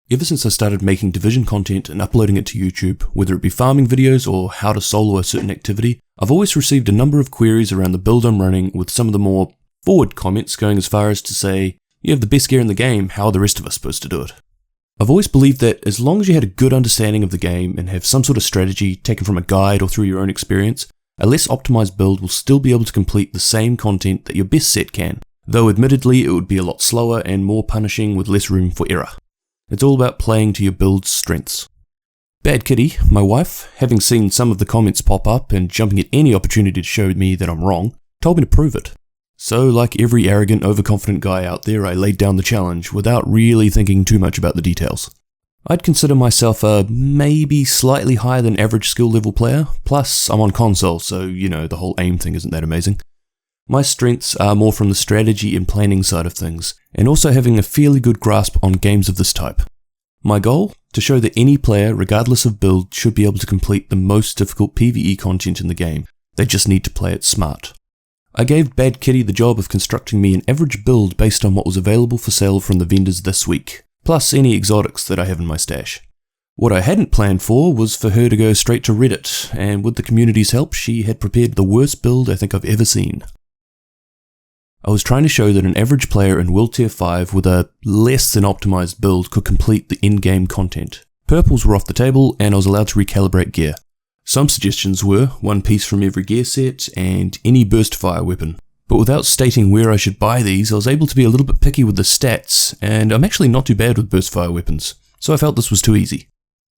Ever since I started making Division content and uploading it to YouTube, whether it be farming videos or how to solo a certain activity, I've always received a number of queries around the build I'm running, with some of the more forward comments going as far as to say, "You have the best gear in the game, how are the rest of us supposed to do it?" I've always believed that as long as you had a good understanding of the game and have some sort of strategy taken from a guide or through your own experience, a less optimized build will still be able to complete the same content that your best set can, though admittedly it would be a lot slower and more punishing with less room for error. It's all about playing to your build's strengths. BadKitty, my wife, having seen some of the comments pop up and jumping at any opportunity to show me that I'm wrong, told me to prove it. So, like every arrogant, overconfident guy out there, I laid down the challenge without really thinking too much about the details. I'd consider myself a maybe slightly higher than average skill level player, plus I'm on console, so the whole aim thing isn't that amazing. My strengths are more from the strategy and planning side of things, and also having a fairly good grasp on games of this type. My goal? To show that any player, regardless of build, should be able to complete the most difficult PvE content in the game. They just need to play it smart. I gave BadKitty the job of constructing me an average build based on what was available for sale from the vendors this week, plus any exotics that I have in my stash. What I hadn't planned for was for her to go straight to Reddit, and with the community's help, she had prepared the worst build I think I've ever seen. I was trying to show that an average player in World Tier 5 with a less than optimized build could complete the in-game content. Purples were off the table and I was allowed to recalibrate gear. Some suggestions were one piece from every gear set and any burst fire weapon. But without stating where I should buy these, I was able to be a little bit picky with the stats, and I'm actually not too bad with burst fire weapons, so I felt this was too easy.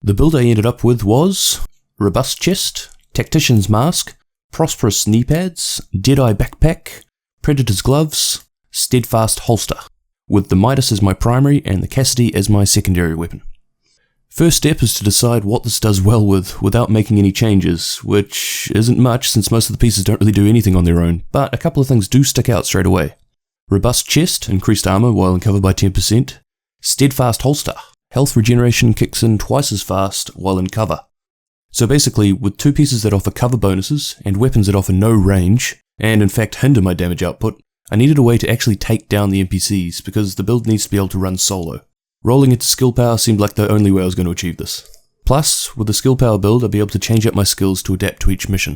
The build I ended up with was Robust Chest, Tactician's Mask, Prosperous Knee Pads, Deadeye Backpack, Predator's Gloves, Steadfast Holster, with the Midas as my primary and the Cassidy as my secondary weapon. First step is to decide what this does well with without making any changes, which isn't much since most of the pieces don't really do anything on their own, but a couple of things do stick out straight away. Robust Chest, increased armor while in cover by 10%. Steadfast Holster, health regeneration kicks in twice as fast while in cover. So basically, with two pieces that offer cover bonuses and weapons that offer no range, and in fact hinder my damage output, I needed a way to actually take down the NPCs because the build needs to be able to run solo. Rolling into skill power seemed like the only way I was going to achieve this. Plus, with the skill power build, I'd be able to change up my skills to adapt to each mission.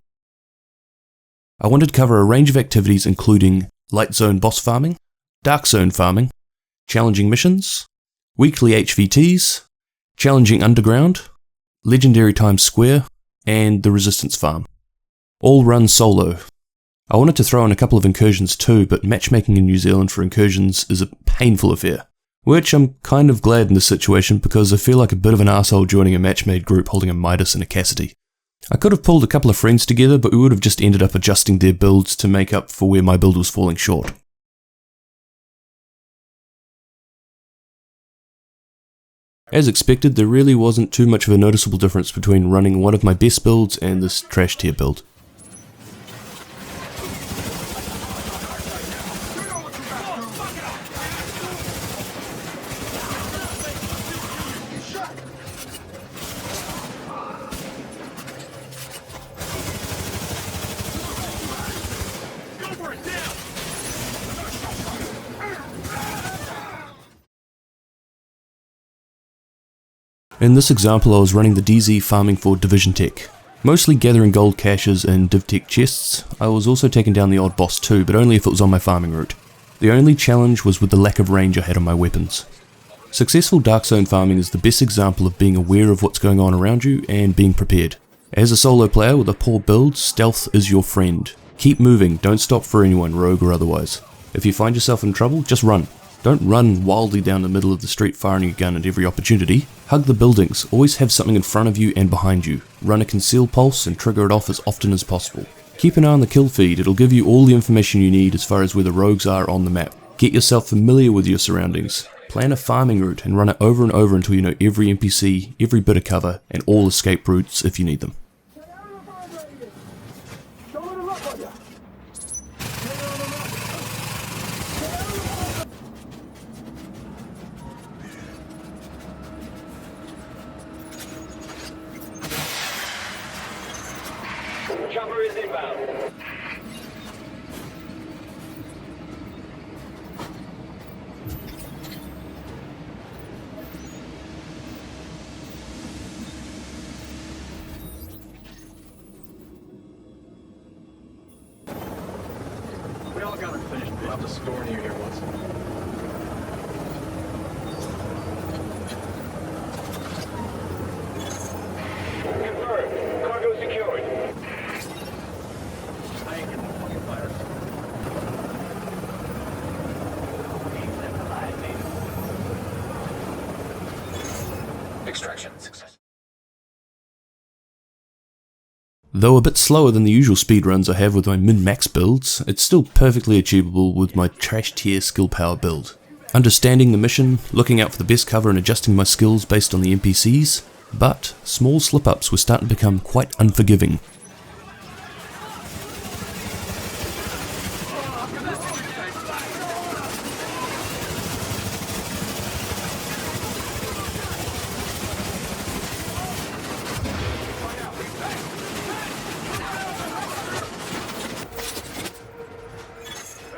I wanted to cover a range of activities including light zone boss farming, dark zone farming, challenging missions, weekly HVTs, challenging underground, legendary Times Square, and the resistance farm. All run solo. I wanted to throw in a couple of incursions too, but matchmaking in New Zealand for incursions is a painful affair. Which I'm kind of glad in this situation because I feel like a bit of an asshole joining a match-made group holding a Midas and a Cassidy. I could have pulled a couple of friends together, but we would have just ended up adjusting their builds to make up for where my build was falling short. As expected, there really wasn't too much of a noticeable difference between running one of my best builds and this trash tier build. In this example I was running the DZ farming for Division Tech, mostly gathering gold caches in DivTech chests. I was also taking down the odd boss too, but only if it was on my farming route. The only challenge was with the lack of range I had on my weapons. Successful Dark Zone farming is the best example of being aware of what's going on around you and being prepared. As a solo player with a poor build, stealth is your friend. Keep moving, don't stop for anyone, rogue or otherwise. If you find yourself in trouble, just run. Don't run wildly down the middle of the street firing your gun at every opportunity. Hug the buildings, always have something in front of you and behind you. Run a conceal pulse and trigger it off as often as possible. Keep an eye on the kill feed, it'll give you all the information you need as far as where the rogues are on the map. Get yourself familiar with your surroundings. Plan a farming route and run it over and over until you know every NPC, every bit of cover, and all escape routes if you need them. Chopper is inbound. finished. We'll have to store you here once. Confirmed. Cargo secured. I ain't getting the fucking fire. Extraction success. Though a bit slower than the usual speedruns I have with my min-max builds, it's still perfectly achievable with my trash tier skill power build. Understanding the mission, looking out for the best cover and adjusting my skills based on the NPCs, but small slip-ups were starting to become quite unforgiving.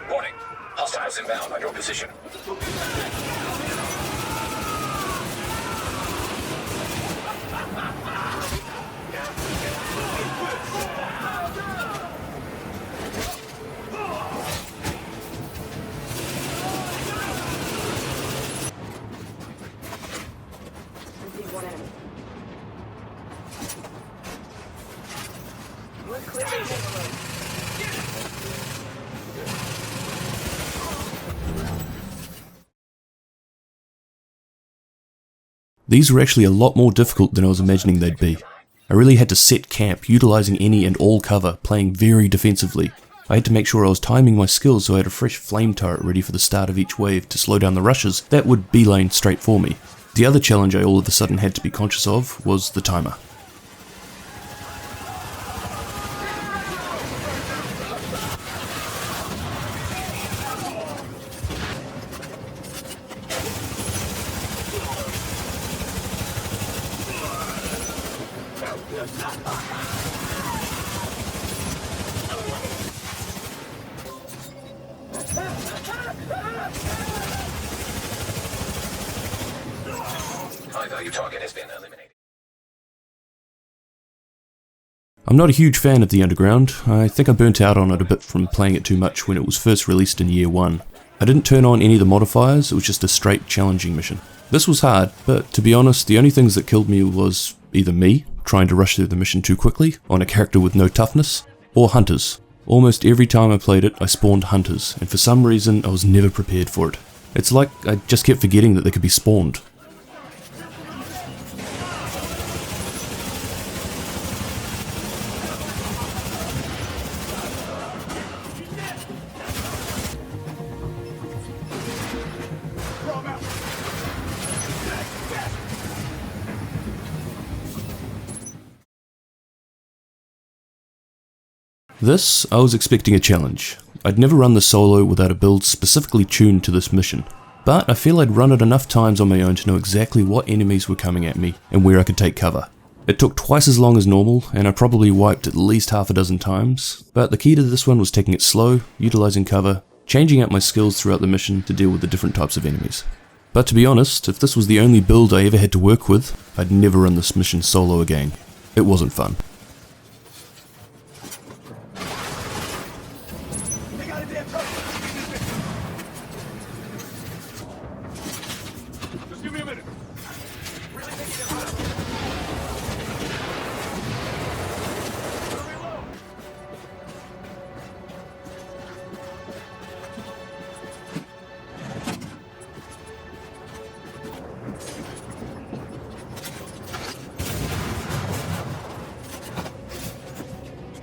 Warning. Hostiles inbound on your position. These were actually a lot more difficult than I was imagining they'd be. I really had to set camp, utilising any and all cover, playing very defensively. I had to make sure I was timing my skills so I had a fresh flame turret ready for the start of each wave to slow down the rushes that would beeline straight for me. The other challenge I all of a sudden had to be conscious of was the timer. High value target has been eliminated. I'm not a huge fan of the Underground. I think I burnt out on it a bit from playing it too much when it was first released in year 1. I didn't turn on any of the modifiers, it was just a straight challenging mission. This was hard, but to be honest, the only things that killed me was either me, trying to rush through the mission too quickly, on a character with no toughness, or hunters. Almost every time I played it, I spawned hunters, and for some reason I was never prepared for it. It's like I just kept forgetting that they could be spawned. This, I was expecting a challenge. I'd never run the solo without a build specifically tuned to this mission, but I feel I'd run it enough times on my own to know exactly what enemies were coming at me and where I could take cover. It took twice as long as normal, and I probably wiped at least half a dozen times, but the key to this one was taking it slow, utilising cover, changing out my skills throughout the mission to deal with the different types of enemies. But to be honest, if this was the only build I ever had to work with, I'd never run this mission solo again. It wasn't fun. Just give me a minute.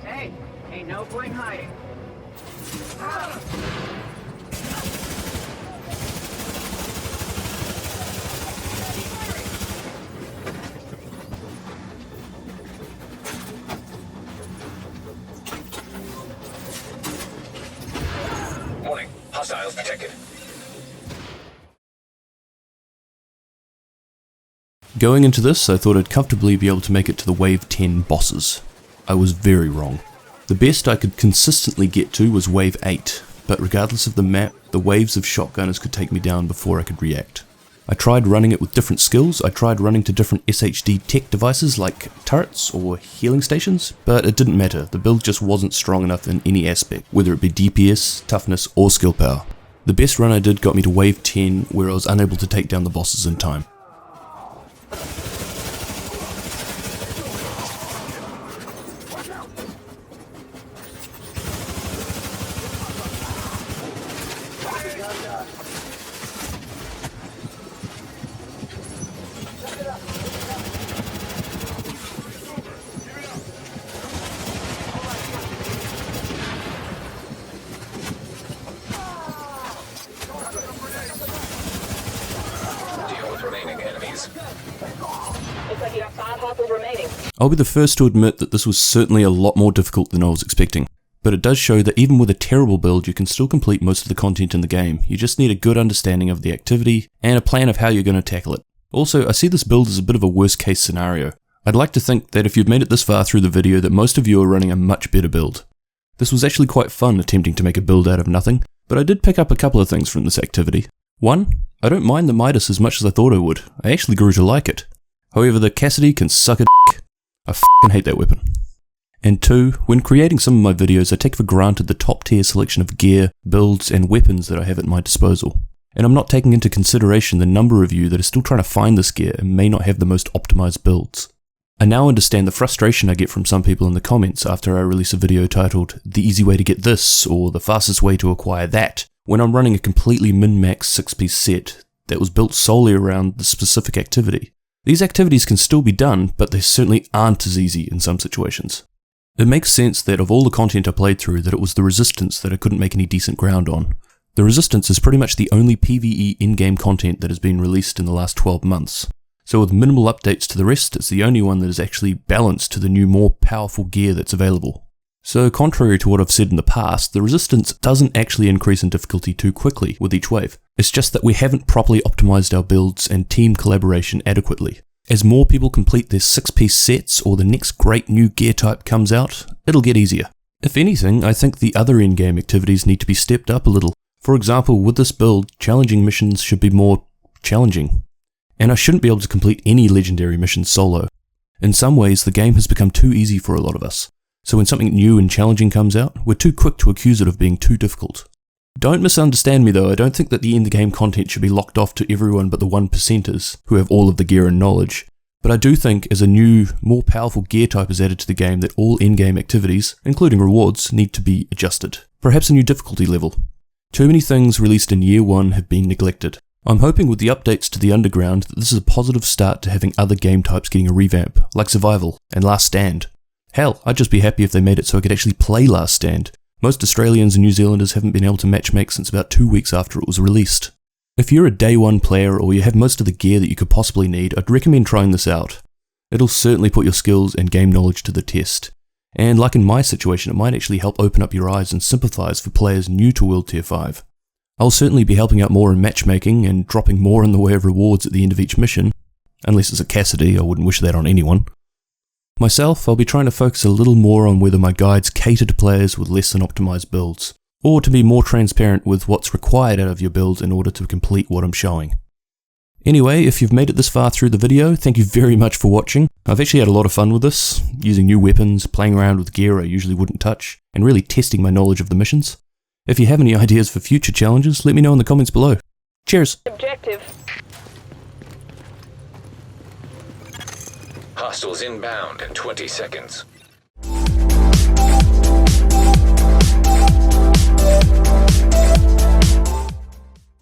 Hey, ain't no point hiding. Warning. Hostiles detected. Going into this, I thought I'd comfortably be able to make it to the Wave 10 bosses. I was very wrong. The best I could consistently get to was Wave 8, but regardless of the map, the waves of shotgunners could take me down before I could react. I tried running it with different skills, I tried running to different SHD tech devices like turrets or healing stations, but it didn't matter, the build just wasn't strong enough in any aspect, whether it be DPS, toughness or skill power. The best run I did got me to wave 10 where I was unable to take down the bosses in time. Deal with remaining enemies. Looks like you got 5 hoppers remaining. I'll be the first to admit that this was certainly a lot more difficult than I was expecting, but it does show that even with a terrible build you can still complete most of the content in the game. You just need a good understanding of the activity and a plan of how you're going to tackle it. Also, I see this build as a bit of a worst case scenario. I'd like to think that if you've made it this far through the video that most of you are running a much better build. This was actually quite fun attempting to make a build out of nothing, but I did pick up a couple of things from this activity. 1. I don't mind the Midas as much as I thought I would. I actually grew to like it. However, the Cassidy can suck a dick. I f***ing hate that weapon. And 2. When creating some of my videos I take for granted the top tier selection of gear, builds and weapons that I have at my disposal. And I'm not taking into consideration the number of you that are still trying to find this gear and may not have the most optimized builds. I now understand the frustration I get from some people in the comments after I release a video titled "The easy way to get this" or "The fastest way to acquire that" when I'm running a completely min-max 6-piece set that was built solely around the specific activity. These activities can still be done, but they certainly aren't as easy in some situations. It makes sense that of all the content I played through that it was the Resistance that I couldn't make any decent ground on. The Resistance is pretty much the only PvE in-game content that has been released in the last 12 months. So with minimal updates to the rest, it's the only one that is actually balanced to the new more powerful gear that's available. So contrary to what I've said in the past, the Resistance doesn't actually increase in difficulty too quickly with each wave. It's just that we haven't properly optimized our builds and team collaboration adequately. As more people complete their 6-piece sets or the next great new gear type comes out, it'll get easier. If anything, I think the other in-game activities need to be stepped up a little. For example, with this build, challenging missions should be more challenging. And I shouldn't be able to complete any legendary missions solo. In some ways, the game has become too easy for a lot of us. So when something new and challenging comes out, we're too quick to accuse it of being too difficult. Don't misunderstand me though, I don't think that the in-game content should be locked off to everyone but the 1%ers, who have all of the gear and knowledge. But I do think as a new, more powerful gear type is added to the game that all in-game activities, including rewards, need to be adjusted. Perhaps a new difficulty level. Too many things released in Year 1 have been neglected. I'm hoping with the updates to the Underground that this is a positive start to having other game types getting a revamp, like Survival and Last Stand. Hell, I'd just be happy if they made it so I could actually play Last Stand. Most Australians and New Zealanders haven't been able to matchmake since about 2 weeks after it was released. If you're a day 1 player or you have most of the gear that you could possibly need, I'd recommend trying this out. It'll certainly put your skills and game knowledge to the test. And like in my situation, it might actually help open up your eyes and sympathise for players new to World Tier 5. I'll certainly be helping out more in matchmaking and dropping more in the way of rewards at the end of each mission. Unless it's a Cassidy, I wouldn't wish that on anyone. Myself, I'll be trying to focus a little more on whether my guides cater to players with less than optimized builds, or to be more transparent with what's required out of your build in order to complete what I'm showing. Anyway, if you've made it this far through the video, thank you very much for watching. I've actually had a lot of fun with this, using new weapons, playing around with gear I usually wouldn't touch, and really testing my knowledge of the missions. If you have any ideas for future challenges, let me know in the comments below. Cheers! Objective. Hostiles inbound in 20 seconds.